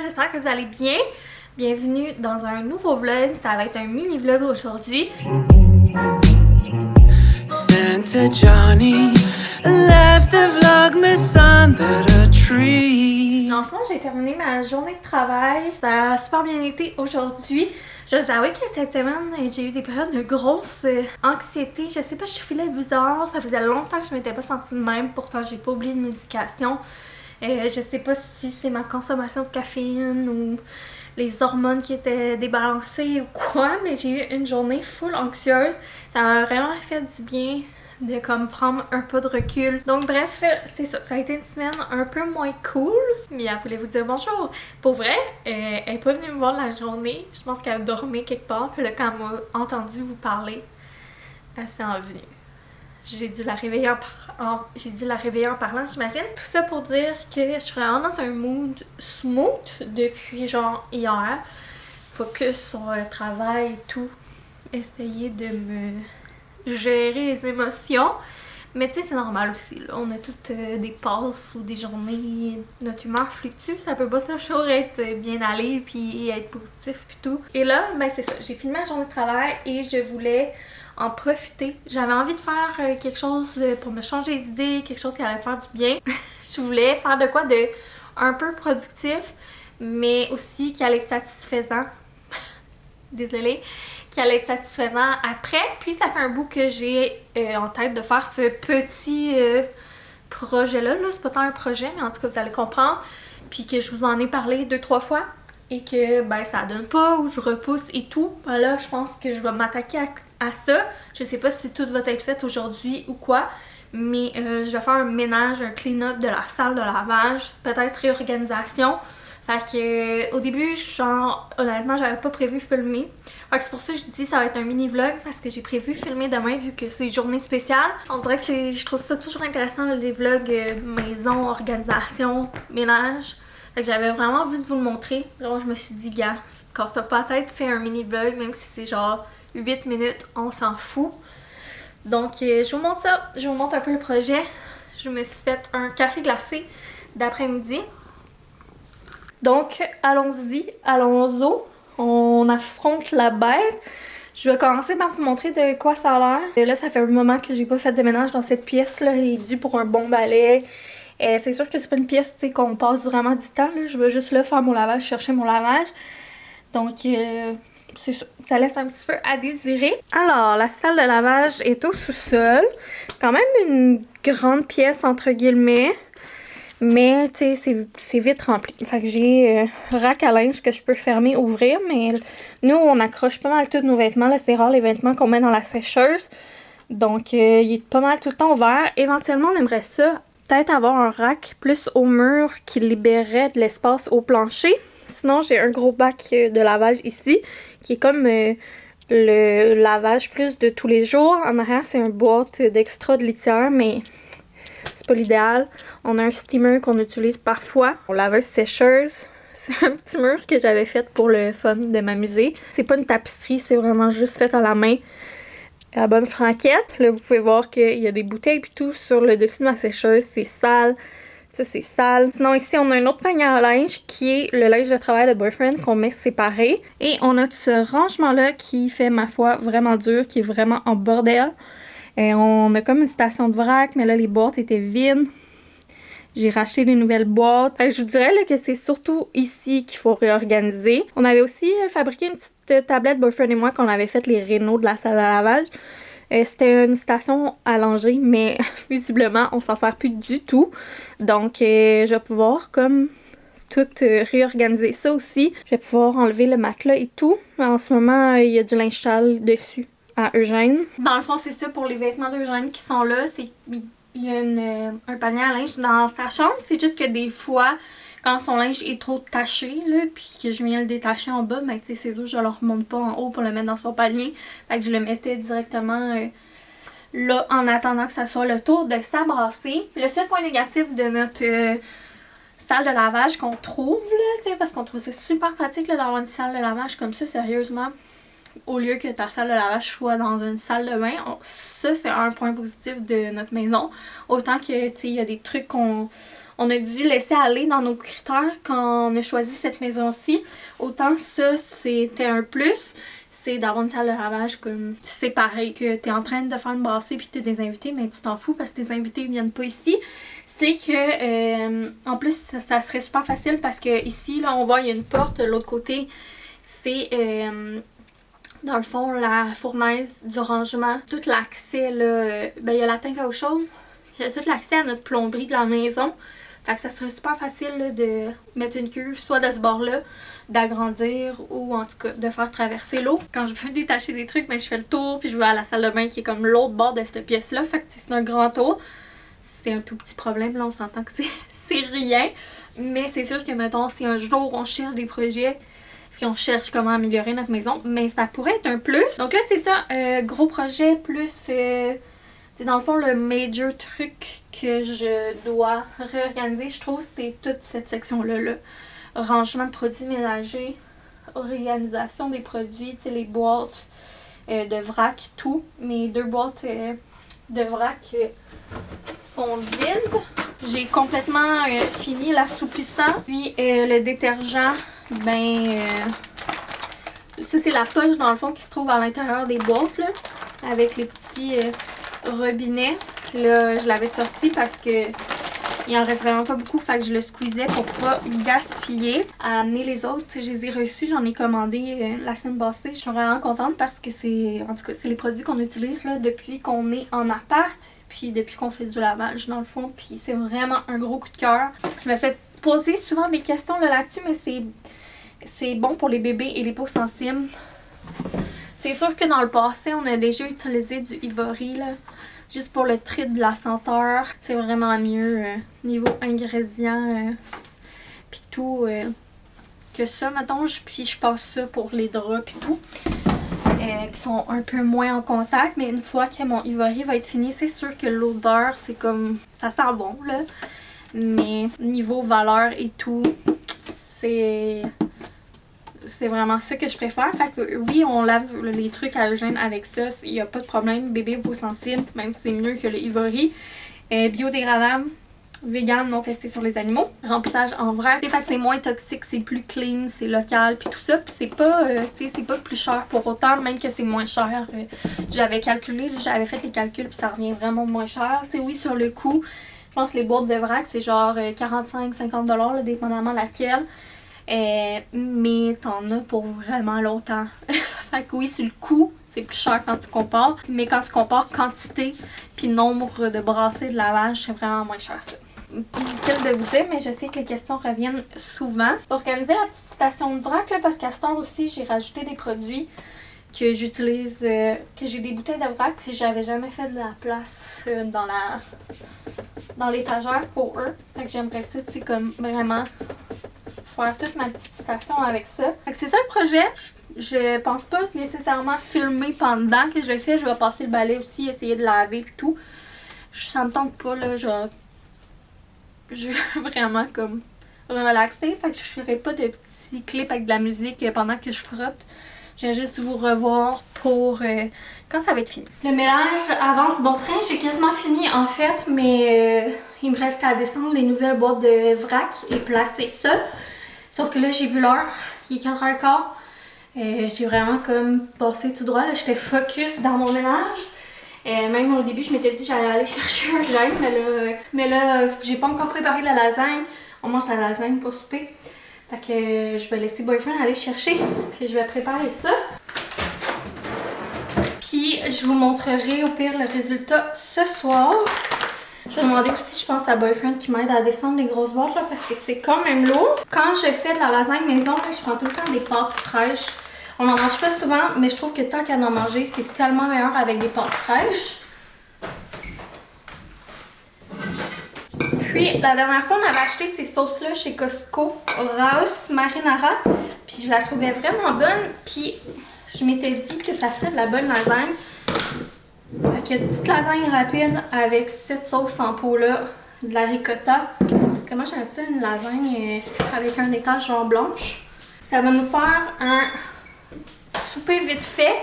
j'espère que vous allez bien. Bienvenue dans un nouveau vlog. Ça va être un mini vlog aujourd'hui. Santa Johnny left the vlogmas under the tree. Dans le fond, j'ai terminé ma journée de travail. Ça a super bien été aujourd'hui. Je vous avoue que cette semaine, j'ai eu des périodes de grosse anxiété. Je sais pas, je filais bizarre. Ça faisait longtemps que je m'étais pas sentie de même. Pourtant, j'ai pas oublié de médication. Je sais pas si c'est ma consommation de caféine ou les hormones qui étaient débalancées ou quoi, mais j'ai eu une journée full anxieuse. Ça m'a vraiment fait du bien de comme prendre un peu de recul. Donc bref, c'est ça. Ça a été une semaine un peu moins cool. Mais elle voulait vous dire bonjour. Pour vrai, elle est pas venue me voir la journée. Je pense qu'elle dormait quelque part. Puis là, quand elle m'a entendu vous parler, elle s'est envenue. J'ai dû la réveiller en parlant, j'imagine. Tout ça pour dire que je suis vraiment dans un mood smooth depuis genre hier. Focus sur le travail et tout. Essayer de me gérer les émotions. Mais tu sais, c'est normal aussi, là. On a toutes des passes ou des journées, notre humeur fluctue, ça peut pas toujours être bien allé puis être positif puis tout. Et là, ben c'est ça, j'ai fini ma journée de travail et je voulais en profiter. J'avais envie de faire quelque chose pour me changer les idées, quelque chose qui allait me faire du bien. Je voulais faire de quoi de un peu productif, mais aussi qui allait être satisfaisant. Désolée, qui allait être satisfaisant après. Puis ça fait un bout que j'ai en tête de faire ce petit projet-là. Là, c'est pas tant un projet, mais en tout cas, vous allez comprendre. Puis que je vous en ai parlé 2-3 fois et que ben ça donne pas ou je repousse et tout. Ben là, je pense que je vais m'attaquer à ça. Je sais pas si tout va être fait aujourd'hui ou quoi, mais je vais faire un ménage, un clean-up de la salle de lavage, peut-être réorganisation. Fait que au début, genre, honnêtement, j'avais pas prévu filmer. Fait que c'est pour ça que je dis ça va être un mini vlog parce que j'ai prévu filmer demain vu que c'est journée spéciale. On dirait que je trouve ça toujours intéressant les vlogs maison, organisation, ménage. Fait que j'avais vraiment envie de vous le montrer. Genre, je me suis dit, gars, quand ça peut-être fait un mini vlog, même si c'est genre 8 minutes, on s'en fout. Donc, je vous montre ça. Je vous montre un peu le projet. Je me suis fait un café glacé d'après-midi. Donc, allons-y, allons-y. On affronte la bête. Je vais commencer par vous montrer de quoi ça a l'air. Et là, ça fait un moment que j'ai pas fait de ménage dans cette pièce-là. Elle est due pour un bon balai. C'est sûr que c'est pas une pièce qu'on passe vraiment du temps. Là. Je vais juste là faire mon lavage, chercher mon lavage. Donc, c'est ça. Ça laisse un petit peu à désirer. Alors, la salle de lavage est au sous-sol. Quand même une grande pièce, entre guillemets. Mais, tu sais, c'est vite rempli. Fait que j'ai rack à linge que je peux fermer, ouvrir. Mais nous, on accroche pas mal tous nos vêtements. Là, c'est rare les vêtements qu'on met dans la sécheuse. Donc, il est pas mal tout le temps ouvert. Éventuellement, on aimerait ça, peut-être avoir un rack plus au mur qui libérerait de l'espace au plancher. Sinon, j'ai un gros bac de lavage ici, qui est comme le lavage plus de tous les jours. En arrière, c'est une boîte d'extra de litière, mais c'est pas l'idéal. On a un steamer qu'on utilise parfois. On laveuse sécheuse. C'est un petit mur que j'avais fait pour le fun de m'amuser. C'est pas une tapisserie, c'est vraiment juste fait à la main. À la bonne franquette. Là, vous pouvez voir qu'il y a des bouteilles et tout sur le dessus de ma sécheuse. C'est sale. Ça, c'est sale. Sinon, ici, on a un autre panier à linge qui est le linge de travail de boyfriend qu'on met séparé. Et on a ce rangement-là qui fait, ma foi, vraiment dur, qui est vraiment en bordel. Et on a comme une station de vrac, mais là, les boîtes étaient vides. J'ai racheté des nouvelles boîtes. Fait que je vous dirais là, que c'est surtout ici qu'il faut réorganiser. On avait aussi fabriqué une petite tablette, boyfriend et moi, qu'on avait fait les rénaux de la salle à lavage. C'était une station à langer, mais visiblement, on s'en sert plus du tout. Donc, je vais pouvoir comme tout réorganiser ça aussi. Je vais pouvoir enlever le matelas et tout. En ce moment, il y a du linge sale dessus à Eugène. Dans le fond, c'est ça pour les vêtements d'Eugène qui sont là. Il y a un panier à linge dans sa chambre. C'est juste que des fois, quand son linge est trop taché, là, puis que je viens le détacher en bas, ben, tu sais, ses os, je le remonte pas en haut pour le mettre dans son panier. Fait que je le mettais directement là, en attendant que ça soit le tour de s'abrasser. Le seul point négatif de notre salle de lavage qu'on trouve, là, tu sais, parce qu'on trouve ça super pratique là, d'avoir une salle de lavage comme ça, sérieusement. Au lieu que ta salle de lavage soit dans une salle de bain, ça c'est un point positif de notre maison. Autant que, tu sais, il y a des trucs qu'on on a dû laisser aller dans nos critères quand on a choisi cette maison-ci. Autant ça, c'était un plus. C'est d'avoir une salle de lavage comme c'est pareil que t'es en train de faire une brassée puis t'as des invités, mais tu t'en fous parce que tes invités viennent pas ici. C'est que en plus ça serait super facile parce que ici là on voit il y a une porte de l'autre côté. C'est dans le fond la fournaise du rangement. Tout l'accès là, ben il y a la tank à eau chaude. Il y a tout l'accès à notre plomberie de la maison. Fait que ça serait super facile là, de mettre une cuve, soit de ce bord-là, d'agrandir ou en tout cas de faire traverser l'eau. Quand je veux détacher des trucs, ben, je fais le tour puis je vais à la salle de bain qui est comme l'autre bord de cette pièce-là. Fait que c'est un grand tour. C'est un tout petit problème, là on s'entend que c'est rien. Mais c'est sûr que mettons si un jour on cherche des projets puis on cherche comment améliorer notre maison, mais ça pourrait être un plus. Donc là c'est ça, gros projet plus... c'est dans le fond le major truc que je dois réorganiser, je trouve, c'est toute cette section-là. Là. Rangement de produits ménagers, organisation des produits, tu sais, les boîtes de vrac, tout. Mes 2 boîtes de vrac sont vides. J'ai complètement fini l'assouplissant. Puis le détergent, ben... ça, c'est la poche, dans le fond, qui se trouve à l'intérieur des boîtes, là, avec les petits... robinet. Là, je l'avais sorti parce que il en reste vraiment pas beaucoup, fait que je le squeezais pour pas gaspiller. À amener les autres, je les ai reçus, j'en ai commandé la semaine passée. Je suis vraiment contente parce que c'est, en tout cas, c'est les produits qu'on utilise là depuis qu'on est en appart, puis depuis qu'on fait du lavage dans le fond, puis c'est vraiment un gros coup de cœur. Je me fais poser souvent des questions là-dessus, mais c'est bon pour les bébés et les peaux sensibles. C'est sûr que dans le passé, on a déjà utilisé du Ivory, là, juste pour le tri de la senteur. C'est vraiment mieux niveau ingrédients, puis tout, que ça, mettons. Puis je passe ça pour les draps puis tout, qui sont un peu moins en contact. Mais une fois que mon Ivory va être fini, c'est sûr que l'odeur, c'est comme... ça sent bon, là. Mais niveau valeur et tout, c'est vraiment ça que je préfère. Fait que oui, on lave les trucs halogènes avec ça. Il n'y a pas de problème. Bébé peau sensible, même si c'est mieux que le Ivory. Biodégradable, vegan, non testé sur les animaux. Remplissage en vrac. Fait que c'est moins toxique, c'est plus clean, c'est local, puis tout ça. Puis c'est pas, c'est pas plus cher pour autant, même que c'est moins cher. J'avais calculé, j'avais fait les calculs, puis ça revient vraiment moins cher. T'sais, oui, sur le coup, je pense que les boîtes de vrac, c'est genre 45-50$, dépendamment laquelle. Mais t'en as pour vraiment longtemps. Fait que oui, sur le coût, c'est plus cher quand tu compares. Mais quand tu compares quantité puis nombre de brassées de lavage, c'est vraiment moins cher ça. Inutile de vous dire, mais je sais que les questions reviennent souvent. Pour organiser la petite station de vrac, là, parce qu'à ce temps aussi, j'ai rajouté des produits que j'utilise, que j'ai des bouteilles de vrac, puis j'avais jamais fait de la place dans l'étagère pour eux. Fait que j'aimerais ça, tu sais, comme vraiment faire toute ma petite station avec ça. Fait que c'est ça le projet. Je pense pas nécessairement filmer pendant que je le fais. Je vais passer le balai aussi, essayer de laver et tout. Ça me tente pas, là, genre... Je veux vraiment comme relaxer. Fait que je ferai pas de petits clips avec de la musique pendant que je frotte. Je viens juste vous revoir pour quand ça va être fini. Le mélange avance bon train. J'ai quasiment fini en fait, mais il me reste à descendre les nouvelles boîtes de vrac et placer ça. Sauf que là, j'ai vu l'heure. Il est 4h15. J'ai vraiment comme passé tout droit. J'étais focus dans mon ménage. Même au début, je m'étais dit que j'allais aller chercher un gène, mais là j'ai pas encore préparé la lasagne. On mange la lasagne pour souper. Fait que je vais laisser Boyfriend aller chercher. Puis je vais préparer ça. Puis je vous montrerai au pire le résultat ce soir. Je vais demander aussi, je pense, à Boyfriend qui m'aide à descendre les grosses boîtes là, parce que c'est quand même lourd. Quand je fais de la lasagne maison, là, je prends tout le temps des pâtes fraîches. On n'en mange pas souvent, mais je trouve que tant qu'à en manger, c'est tellement meilleur avec des pâtes fraîches. Puis, la dernière fois, on avait acheté ces sauces-là chez Costco, Raus Marinara. Puis, je la trouvais vraiment bonne. Puis, je m'étais dit que ça ferait de la bonne lasagne. Fait que petite lasagne rapide avec cette sauce en pot-là, de la ricotta. Comment j'aime ça, une lasagne avec un étage genre blanche. Ça va nous faire un souper vite fait.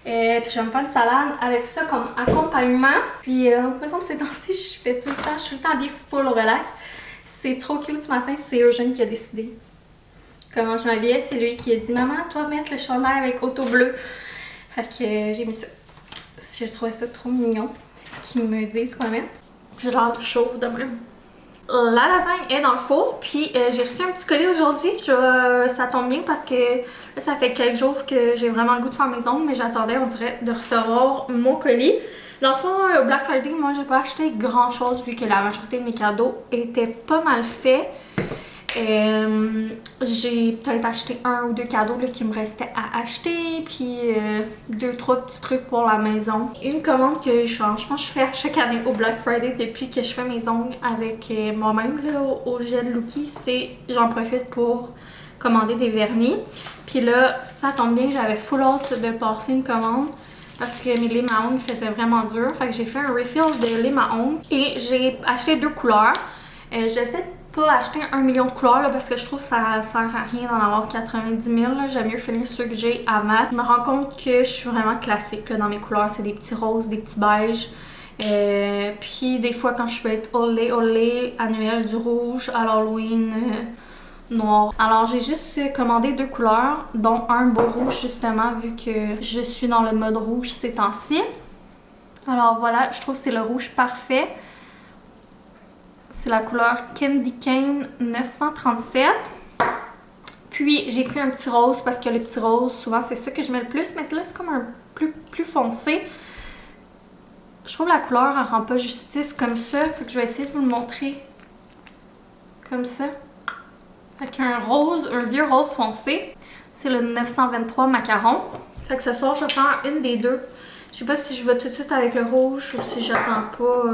Puis je vais me faire une salade avec ça comme accompagnement. Puis par exemple ces temps-ci, je suis tout le temps bien full relax. C'est trop cute ce matin, c'est Eugène qui a décidé comment je m'habillais. C'est lui qui a dit « Maman, toi, mettre le chandail avec auto bleu. » Fait que j'ai mis ça. Je trouvais ça trop mignon qu'ils me disent quoi mettre. J'ai l'air chauve de même. La lasagne est dans le four, puis j'ai reçu un petit colis aujourd'hui. Ça tombe bien parce que là, ça fait quelques jours que j'ai vraiment le goût de faire mes ongles, mais j'attendais, on dirait, de recevoir mon colis. Dans le fond, au Black Friday, moi, j'ai pas acheté grand chose vu que la majorité de mes cadeaux étaient pas mal faits. J'ai peut-être acheté 1 ou 2 cadeaux là, qui me restaient à acheter, puis 2-3 petits trucs pour la maison. Une commande que je fais à chaque année au Black Friday depuis que je fais mes ongles avec moi-même au gel Lookie, c'est j'en profite pour commander des vernis. Puis là, ça tombe bien, j'avais full hâte de passer une commande parce que mes limes à ongles faisaient vraiment dur. Fait que j'ai fait un refill de limes à ongles et j'ai acheté 2 couleurs. J'essaie de pas acheter 1 million de couleurs là, parce que je trouve que ça sert à rien d'en avoir 90 000. J'aime mieux finir ceux que j'ai avant. Je me rends compte que je suis vraiment classique là, dans mes couleurs. C'est des petits roses, des petits beiges. Puis des fois quand je peux être olé, à Noël du rouge, à l'Halloween noir. Alors j'ai juste commandé 2 couleurs, dont un beau rouge justement vu que je suis dans le mode rouge ces temps-ci. Alors voilà, je trouve que c'est le rouge parfait. C'est la couleur Candy Cane 937. Puis j'ai pris un petit rose parce que les petits roses, souvent c'est ça que je mets le plus. Mais là c'est comme un plus foncé. Je trouve la couleur elle rend pas justice comme ça. Fait que je vais essayer de vous le montrer comme ça. Avec un rose, un vieux rose foncé. C'est le 923 macaron. Fait que ce soir je vais faire une des deux. Je sais pas si je vais tout de suite avec le rouge ou si j'attends pas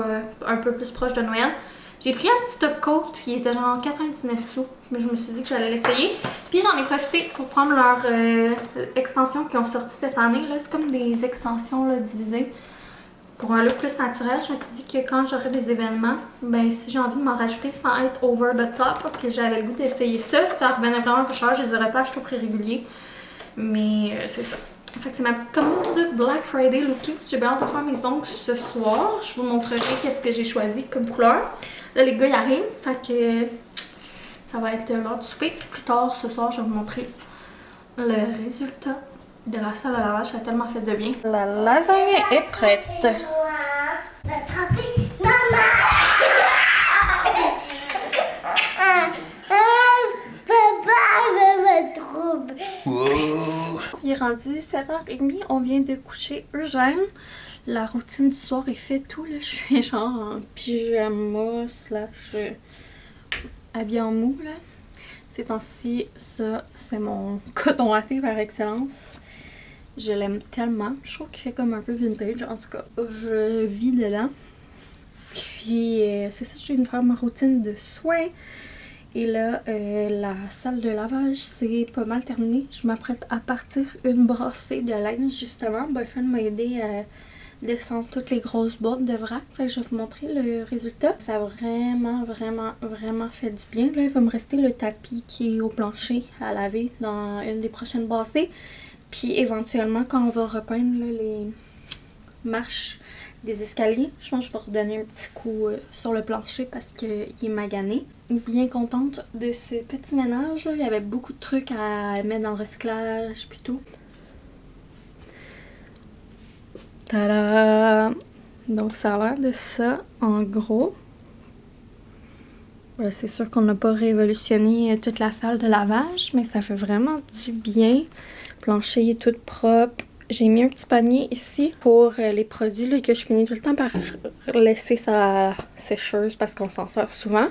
un peu plus proche de Noël. J'ai pris un petit top coat qui était genre 99 sous, mais je me suis dit que j'allais l'essayer. Puis j'en ai profité pour prendre leurs extensions qui ont sorti cette année. C'est comme des extensions là, divisées pour un look plus naturel. Je me suis dit que quand j'aurai des événements, ben si j'ai envie de m'en rajouter sans être over the top, parce que j'avais le goût d'essayer ça. Ça revenait vraiment pas cher, je les aurais pas achetés au prix régulier. Mais c'est ça. Fait que c'est ma petite commande de Black Friday Lookie. J'ai bien hâte de faire mes ongles ce soir. Je vous montrerai qu'est-ce que j'ai choisi comme couleur. Là, les gars, ils arrivent. Fait que ça va être l'heure du souper. Puis plus tard, ce soir, je vais vous montrer le résultat de la salle à lavage. Ça a tellement fait de bien. La lasagne est prête. Il est rendu 7h30, on vient de coucher Eugène. La routine du soir est faite tout, là. Je suis genre en pyjama slash habillée en mou, là. Ces temps-ci, ça, c'est mon coton watté par excellence. Je l'aime tellement. Je trouve qu'il fait comme un peu vintage, en tout cas. Je vis dedans. Puis, c'est ça, je viens de faire ma routine de soins. Et là, la salle de lavage, c'est pas mal terminé. Je m'apprête à partir une brassée de linge, justement. Boyfriend m'a aidé à descendre toutes les grosses boîtes de vrac. Fait que je vais vous montrer le résultat. Ça a vraiment fait du bien. Là, il va me rester le tapis qui est au plancher à laver dans une des prochaines brassées. Puis éventuellement, quand on va repeindre là, les marches des escaliers, je pense que je vais redonner un petit coup sur le plancher parce qu'il est magané. Bien contente de ce petit ménage. Là. Il y avait beaucoup de trucs à mettre dans le recyclage puis tout. Tada! Donc ça a l'air de ça en gros. C'est sûr qu'on n'a pas révolutionné toute la salle de lavage, mais ça fait vraiment du bien. Le plancher est tout propre. J'ai mis un petit panier ici pour les produits là, que je finis tout le temps par laisser sa sécheuse parce qu'on s'en sert souvent.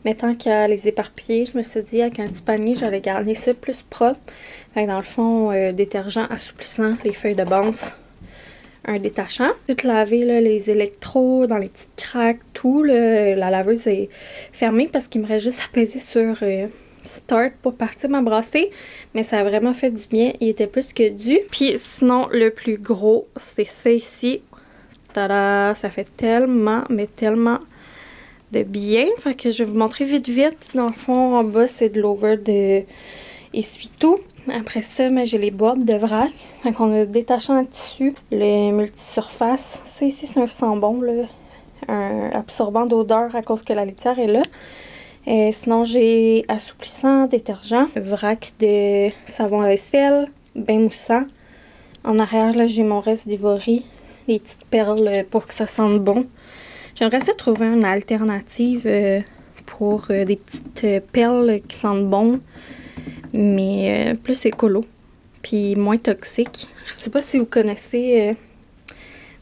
Mais tant qu'à les éparpiller, je me suis dit avec un petit panier, j'allais garder ça plus propre. Fait que dans le fond, détergent assouplissant, les feuilles de base, un détachant. Tout laver là, les électrodes dans les petites craques, tout. Là, la laveuse est fermée parce qu'il me reste juste à peser sur Start pour partir ma brassée. Mais ça a vraiment fait du bien. Il était plus que dû. Puis sinon, le plus gros, c'est ça ici. Tada! Ça fait tellement, mais tellement de bien. Fait que je vais vous montrer vite. Dans le fond, en bas, c'est de l'over de essuie-tout. Après ça, j'ai les boîtes de vrac. Fait qu'on a détachant à tissu, le multisurface. Ça ici, c'est un sambon, là. Un absorbant d'odeur à cause que la litière est là. Sinon, j'ai assouplissant, détergent, vrac de savon à vaisselle, bain moussant. En arrière, là, j'ai mon reste d'Ivory, les petites perles pour que ça sente bon. J'aimerais ça trouver une alternative pour des petites perles qui sentent bon, mais plus écolo, puis moins toxique. Je sais pas si vous connaissez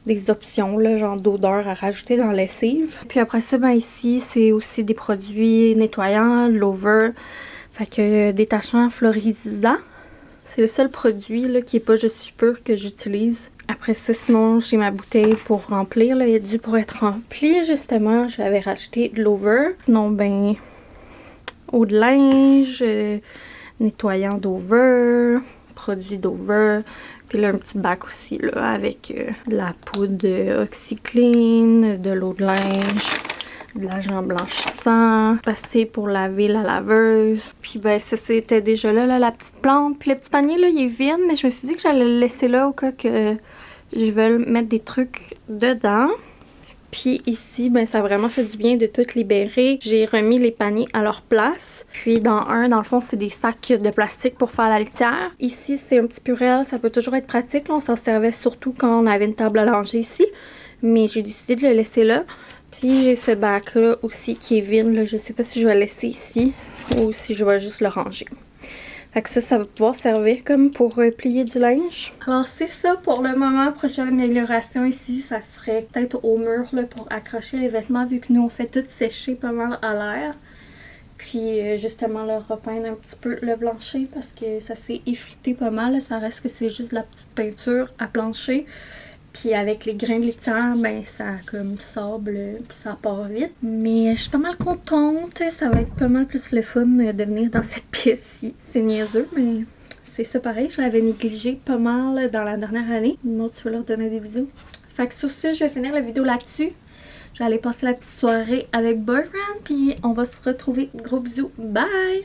des options, là, genre d'odeur à rajouter dans la lessive. Puis après ça, ben ici, c'est aussi des produits nettoyants, Lover, fait que détachant florisant. C'est le seul produit là, qui est pas Je suis pure que j'utilise. Après ça, sinon, j'ai ma bouteille pour remplir. Là. Il est dû pour être rempli, justement. J'avais racheté de Lover. Sinon, ben, eau de linge, nettoyant d'Over, produit d'Over. Puis là, un petit bac aussi, là, avec la poudre OxyClean, de l'eau de linge, de l'agent blanchissant, pastille pour laver la laveuse. Puis ben ça, c'était déjà là, la petite plante. Puis le petit panier, là, il est vide, mais je me suis dit que j'allais le laisser là au cas que je veuille mettre des trucs dedans. Puis ici, ben ça a vraiment fait du bien de tout libérer. J'ai remis les paniers à leur place. Puis dans le fond, c'est des sacs de plastique pour faire la litière. Ici, c'est un petit purel, ça peut toujours être pratique. Là, on s'en servait surtout quand on avait une table à langer ici. Mais j'ai décidé de le laisser là. Puis j'ai ce bac-là aussi qui est vide. Là. Je sais pas si je vais le laisser ici ou si je vais juste le ranger. Fait que ça va pouvoir servir comme pour plier du linge. Alors c'est ça pour le moment. Prochaine amélioration ici, ça serait peut-être au mur là, pour accrocher les vêtements vu que nous on fait tout sécher pas mal à l'air. Puis justement le repeindre un petit peu le plancher parce que ça s'est effrité pas mal. Là. Ça reste que c'est juste de la petite peinture à plancher. Puis avec les grains de litière, ben ça comme sable, puis ça part vite. Mais je suis pas mal contente. Ça va être pas mal plus le fun de venir dans cette pièce-ci. C'est niaiseux, mais c'est ça pareil. Je l'avais négligé pas mal dans la dernière année. Moi, tu veux leur donner des bisous. Fait que sur ce, je vais finir la vidéo là-dessus. Je vais aller passer la petite soirée avec Boyfriend. Puis on va se retrouver. Gros bisous. Bye!